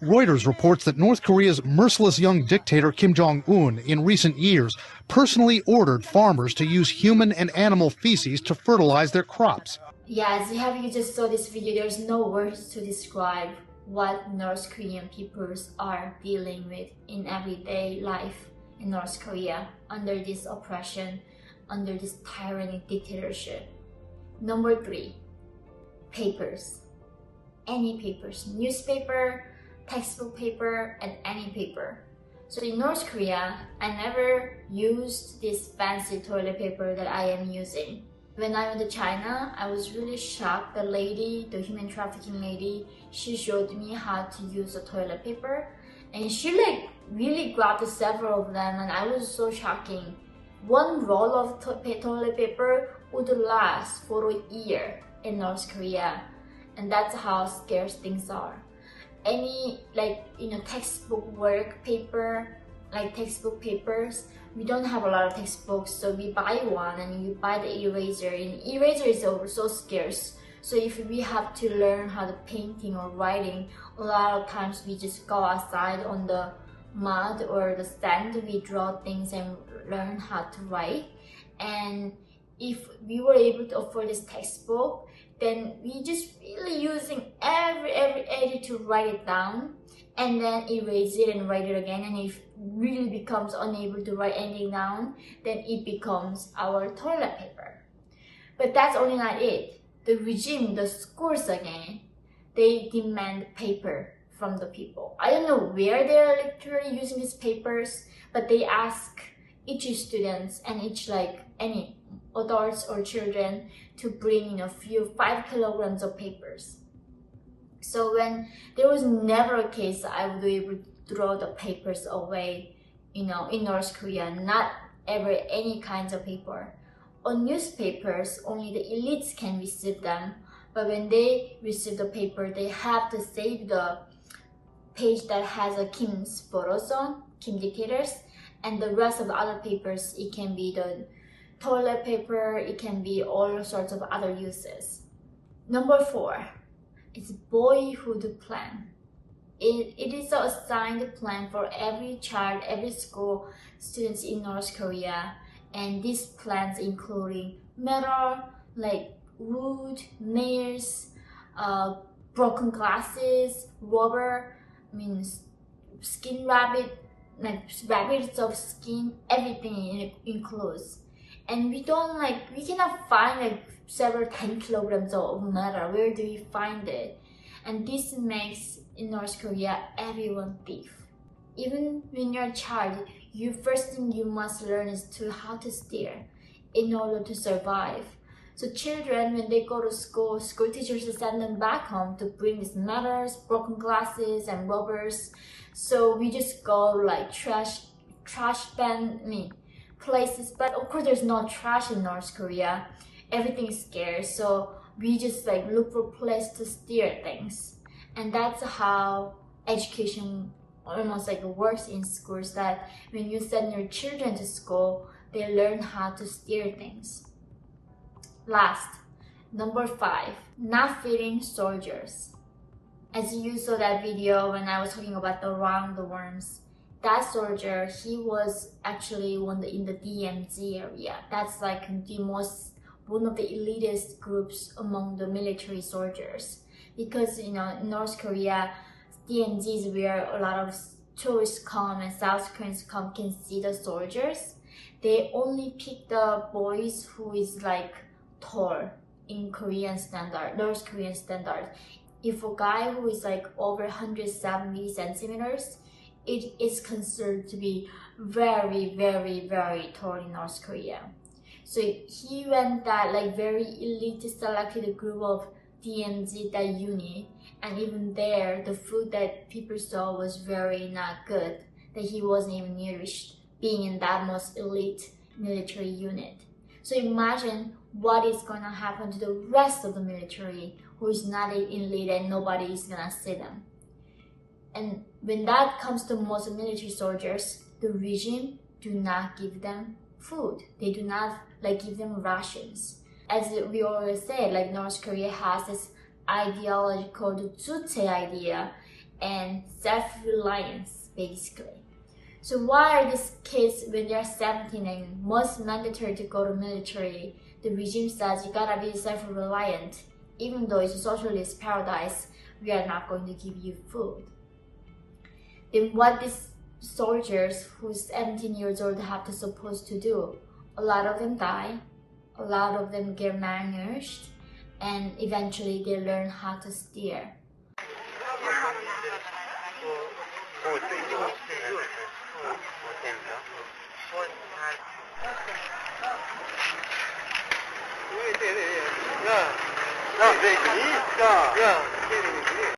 Reuters reports that North Korea's merciless young dictator Kim Jung Un in recent years personally ordered farmers to use human and animal feces to fertilize their crops. Yes, you just saw this video, there's no words to describe what North Korean peoples are dealing with in everyday life in North Korea under this oppression, under this tyranny dictatorship. Number 3, papers. Any papers, newspaper, textbook paper, and any paper. So in North Korea, I never used this fancy toilet paper that I am using. When I went to China, I was really shocked. The lady, the human trafficking lady, she showed me how to use a toilet paper, and she really grabbed several of them, and I was so shocking. One roll of toilet paper would last for a year in North Korea, and that's how scarce things are. Any textbook work paper, like textbook papers, we don't have a lot of textbooks, so we buy one and you buy the eraser, and eraser is so scarce. So if we have to learn how to painting or writing, a lot of times we just go outside on the mud or the sand, we draw things and learn how to write. And if we were able to afford this textbook, then we just really using every edit to write it down and then erase it and write it again. And if really becomes unable to write anything down, then it becomes our toilet paper. But that's only not it. The regime, the schools again, they demand paper from the people. I don't know where they're literally using these papers, but they ask each students and each any adults or children to bring 5 kilograms of papers. So when there was never a case I would be able to throw the papers away, in North Korea, not ever any kinds of paper. On newspapers, only the elites can receive them, but when they receive the paper, they have to save the page that has a Kim's photos on, Kim dictators, and the rest of the other papers, it can be the toilet paper, it can be all sorts of other uses. Number 4, it's boyhood plan. It is an assigned plan for every child, every school, students in North Korea, and these plans including metal, like wood, nails, broken glasses, rubber, skin rabbits of skin, everything includes. And we cannot find several 10 kilograms of metal. Where do we find it? And this makes in North Korea everyone thief. Even when you're a child, first thing you must learn is how to steal in order to survive. So children, when they go to school teachers will send them back home to bring these metals, broken glasses, and rubbers. So we just go trash bin, places, but of course there's no trash in North Korea. Everything is scarce, so we just look for a place to steal things. And that's how education almost works in schools, that when you send your children to school, they learn how to steal things. Last, number 5, not feeding soldiers. As you saw that video when I was talking about the roundworms, that soldier, he was actually in the DMZ area. That's one of the elitist groups among the military soldiers. Because in North Korea, DMZ is where a lot of tourists come and South Koreans come, can see the soldiers. They only pick the boys who is tall in Korean standard, North Korean standard. If a guy who is over 170 centimeters, it is considered to be very, very, very tall in North Korea. So he went that very elite selected group of DMZ, that unit, and even there, the food that people saw was very not good, that he wasn't even nourished, being in that most elite military unit. So imagine what is going to happen to the rest of the military who is not elite and nobody is going to see them. And when that comes to most military soldiers, the regime do not give them food. They do not give them rations. As we always say, North Korea has this ideology called the Juche idea, and self-reliance, basically. So why are these kids, when they're 17 and most mandatory to go to military, the regime says you gotta be self-reliant, even though it's a socialist paradise, we are not going to give you food. Then what these soldiers who's 17 years old have to supposed to do? A lot of them die, a lot of them get malnourished, and eventually they learn how to steer.